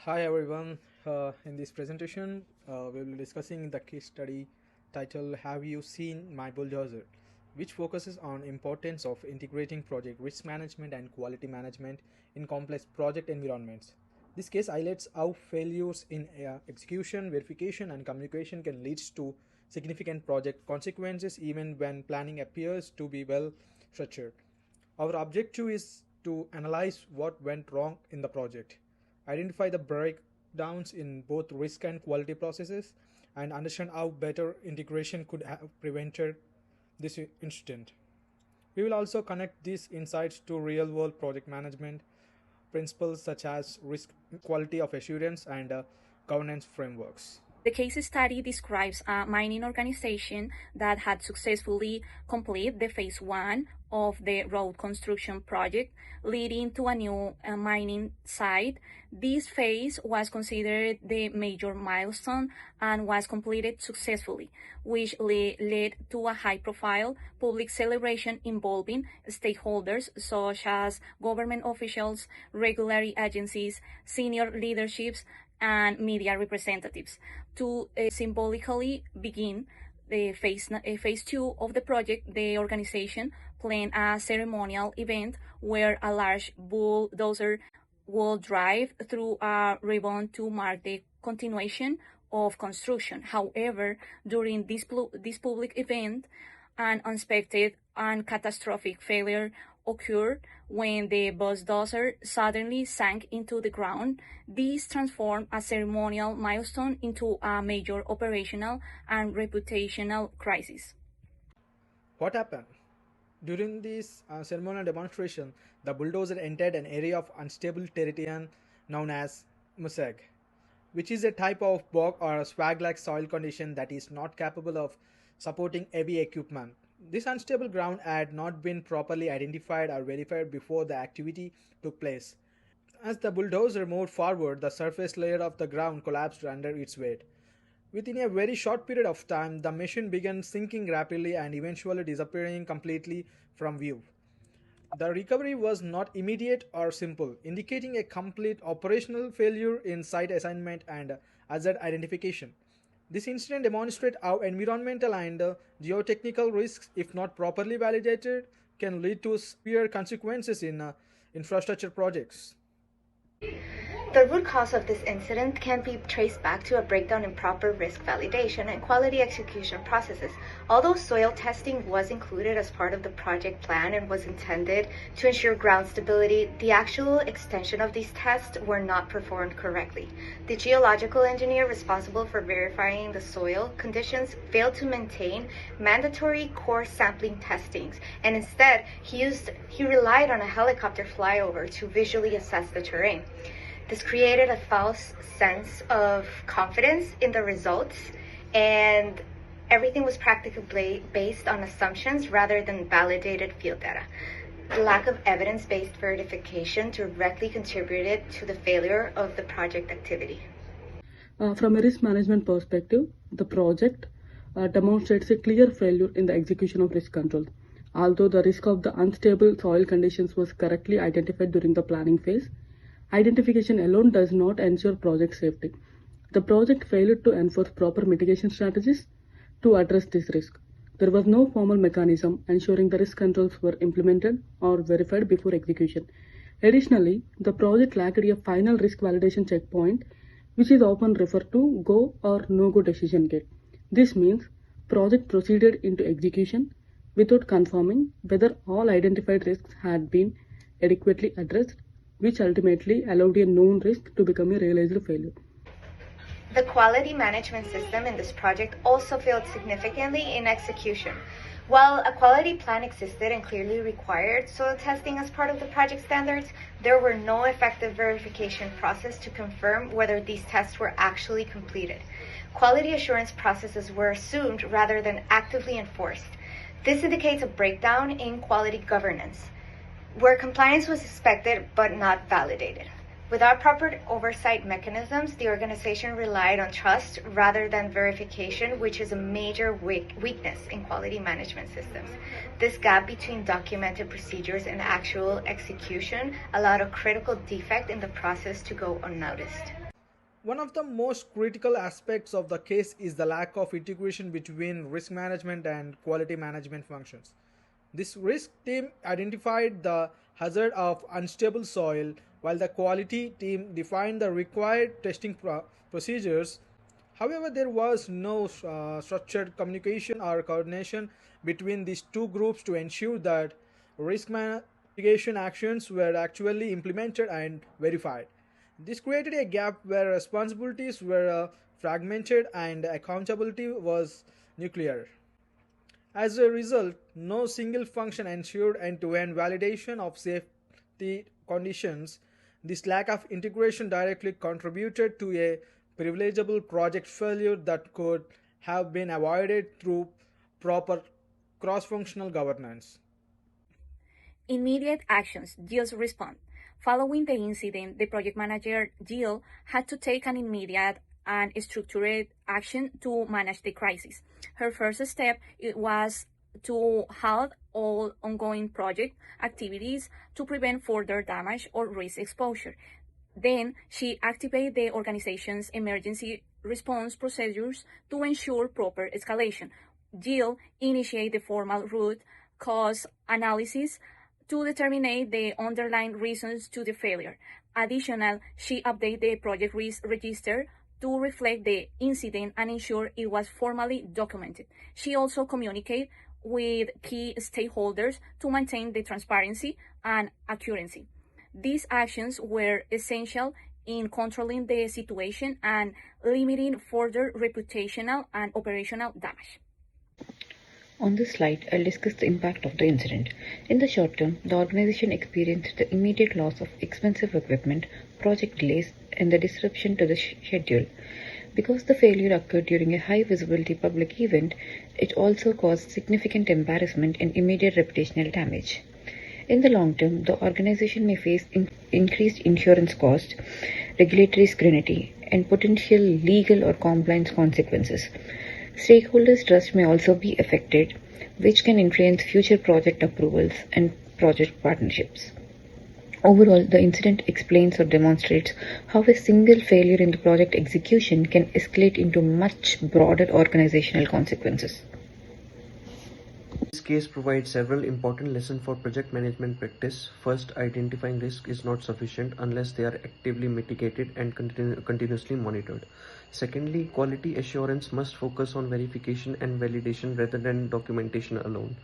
Hi everyone. In this presentation, we will be discussing the case study titled "Have you seen my bulldozer?", which focuses on importance of integrating project risk management and quality management in complex project environments. This case highlights how failures in execution, verification, and communication can lead to significant project consequences even when planning appears to be well structured. Our objective is to analyze what went wrong in the project, identify the breakdowns in both risk and quality processes, and understand how better integration could have prevented this incident. We will also connect these insights to real world project management principles such as risk, quality of assurance, and governance frameworks. The case study describes a mining organization that had successfully completed the phase one of the road construction project, leading to a new mining site. This phase was considered the major milestone and was completed successfully, which led to a high-profile public celebration involving stakeholders such as government officials, regulatory agencies, senior leaderships, and media representatives to symbolically begin the phase two of the project. The organization planned a ceremonial event where a large bulldozer will drive through a ribbon to mark the continuation of construction. However, during this public event, an unexpected and catastrophic failure occurred when the bulldozer suddenly sank into the ground. This transformed a ceremonial milestone into a major operational and reputational crisis. What happened? During this ceremonial demonstration, the bulldozer entered an area of unstable terrain known as Mosaic, which is a type of bog or swag-like soil condition that is not capable of supporting heavy equipment. This unstable ground had not been properly identified or verified before the activity took place. As the bulldozer moved forward, the surface layer of the ground collapsed under its weight. Within a very short period of time, the machine began sinking rapidly and eventually disappearing completely from view. The recovery was not immediate or simple, indicating a complete operational failure in site assignment and hazard identification. This incident demonstrates how environmental and geotechnical risks, if not properly validated, can lead to severe consequences in infrastructure projects. The root cause of this incident can be traced back to a breakdown in proper risk validation and quality execution processes. Although soil testing was included as part of the project plan and was intended to ensure ground stability, the actual extension of these tests were not performed correctly. The geological engineer responsible for verifying the soil conditions failed to maintain mandatory core sampling testings, and instead he relied on a helicopter flyover to visually assess the terrain. This created a false sense of confidence in the results, and everything was practically based on assumptions rather than validated field data. The lack of evidence-based verification directly contributed to the failure of the project activity. From a risk management perspective, the project demonstrates a clear failure in the execution of risk control. Although the risk of the unstable soil conditions was correctly identified during the planning phase, identification alone does not ensure project safety. The project failed to enforce proper mitigation strategies to address this risk. There was no formal mechanism ensuring the risk controls were implemented or verified before execution. Additionally, the project lacked a final risk validation checkpoint, which is often referred to go or no-go decision gate. This means project proceeded into execution without confirming whether all identified risks had been adequately addressed, which ultimately allowed a known risk to become a realized failure. The quality management system in this project also failed significantly in execution. While a quality plan existed and clearly required soil testing as part of the project standards, there were no effective verification process to confirm whether these tests were actually completed. Quality assurance processes were assumed rather than actively enforced. This indicates a breakdown in quality governance, where compliance was expected but not validated. Without proper oversight mechanisms, the organization relied on trust rather than verification, which is a major weakness in quality management systems. This gap between documented procedures and actual execution allowed a critical defect in the process to go unnoticed. One of the most critical aspects of the case is the lack of integration between risk management and quality management functions. This risk team identified the hazard of unstable soil, while the quality team defined the required testing procedures. However, there was no structured communication or coordination between these two groups to ensure that risk mitigation actions were actually implemented and verified. This created a gap where responsibilities were fragmented and accountability was nuclear. As a result, no single function ensured end-to-end validation of safety conditions. This lack of integration directly contributed to a preventable project failure that could have been avoided through proper cross-functional governance. Immediate actions. Jill's response. Following the incident, the project manager, Jill, had to take an immediate and structured action to manage the crisis. Her first step was to halt all ongoing project activities to prevent further damage or risk exposure. Then she activated the organization's emergency response procedures to ensure proper escalation. Jill initiated the formal root cause analysis to determine the underlying reasons to the failure. Additionally, she updated the project risk register to reflect the incident and ensure it was formally documented. She also communicated with key stakeholders to maintain the transparency and accuracy. These actions were essential in controlling the situation and limiting further reputational and operational damage. On this slide, I'll discuss the impact of the incident. In the short term, the organization experienced the immediate loss of expensive equipment, project delays, and the disruption to the schedule. Because the failure occurred during a high visibility public event, it also caused significant embarrassment and immediate reputational damage. In the long term, the organization may face increased insurance costs, regulatory scrutiny, and potential legal or compliance consequences. Stakeholders' trust may also be affected, which can influence future project approvals and project partnerships. Overall, the incident explains or demonstrates how a single failure in the project execution can escalate into much broader organizational consequences. This case provides several important lessons for project management practice. First, identifying risk is not sufficient unless they are actively mitigated and continuously monitored. Secondly, quality assurance must focus on verification and validation rather than documentation alone.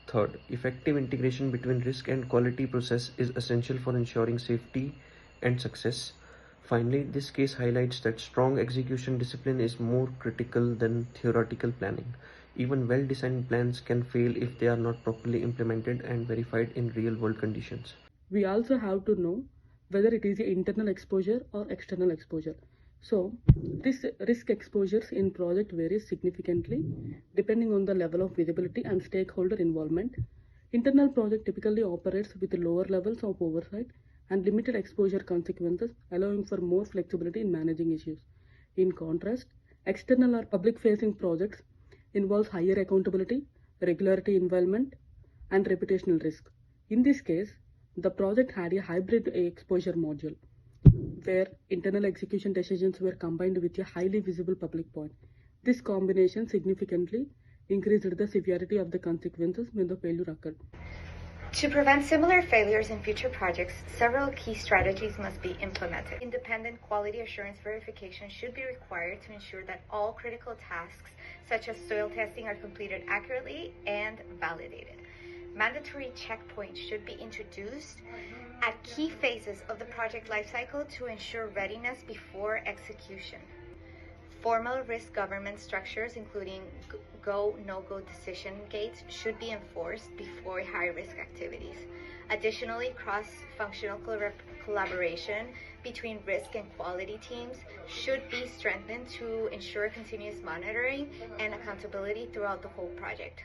Third, effective integration between risk and quality process is essential for ensuring safety and success. Finally, this case highlights that strong execution discipline is more critical than theoretical planning. Even well-designed plans can fail if they are not properly implemented and verified in real-world conditions. We also have to know whether it is internal exposure or external exposure. So, this risk exposures in project varies significantly depending on the level of visibility and stakeholder involvement. Internal project typically operates with lower levels of oversight and limited exposure consequences, allowing for more flexibility in managing issues. In contrast, external or public-facing projects involves higher accountability, regularity involvement, and reputational risk. In this case, the project had a hybrid exposure module, where internal execution decisions were combined with a highly visible public point. This combination significantly increased the severity of the consequences when the failure occurred. To prevent similar failures in future projects, several key strategies must be implemented. Independent quality assurance verification should be required to ensure that all critical tasks, such as soil testing, are completed accurately and validated. Mandatory checkpoints should be introduced at key phases of the project lifecycle to ensure readiness before execution. Formal risk governance structures, including go, no-go decision gates, should be enforced before high-risk activities. Additionally, cross-functional collaboration between risk and quality teams should be strengthened to ensure continuous monitoring and accountability throughout the whole project.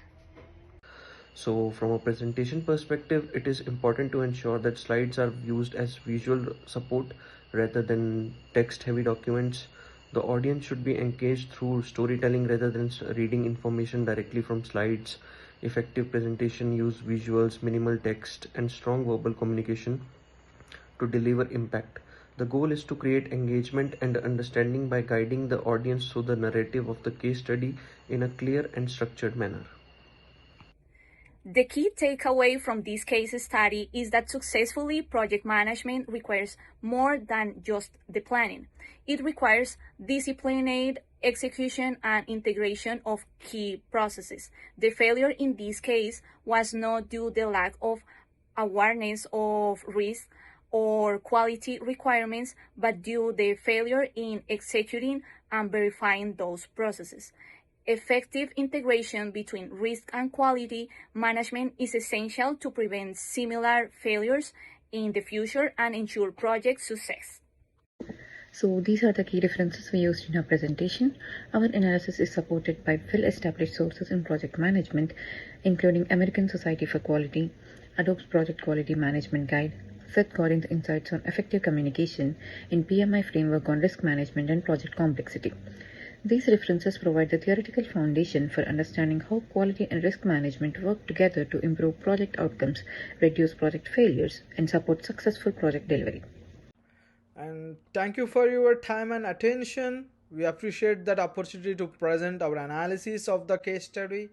So from a presentation perspective, it is important to ensure that slides are used as visual support rather than text-heavy documents. The audience should be engaged through storytelling rather than reading information directly from slides. Effective presentation use visuals, minimal text, and strong verbal communication to deliver impact. The goal is to create engagement and understanding by guiding the audience through the narrative of the case study in a clear and structured manner. The key takeaway from this case study is that successfully project management requires more than just the planning. It requires disciplined execution and integration of key processes. The failure in this case was not due to the lack of awareness of risk or quality requirements, but due to the failure in executing and verifying those processes. Effective integration between risk and quality management is essential to prevent similar failures in the future and ensure project success. So these are the key references we used in our presentation. Our analysis is supported by well-established sources in project management, including American Society for Quality, Adobe's Project Quality Management Guide, Seth Godin's Insights on Effective Communication, in PMI Framework on Risk Management and Project Complexity. These references provide the theoretical foundation for understanding how quality and risk management work together to improve project outcomes, reduce project failures, and support successful project delivery. And thank you for your time and attention. We appreciate that opportunity to present our analysis of the case study.